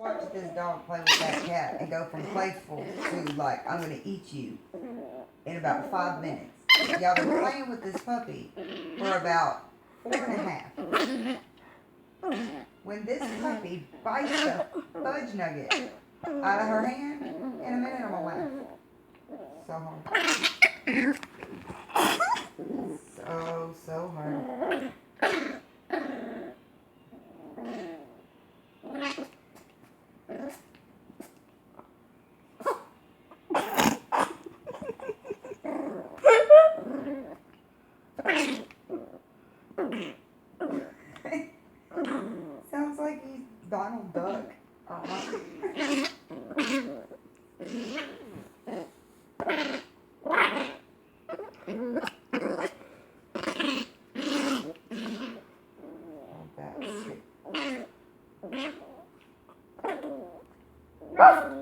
Watch this dog play with that cat and go from playful to like, I'm gonna eat you in about 5 minutes. Y'all been playing with this puppy for about 4.5. When this puppy bites the fudge nugget out of her hand, in a minute I'm gonna laugh. So hard. So hard. Sounds like he's Donald Duck. Uh-huh. Oh, that's it.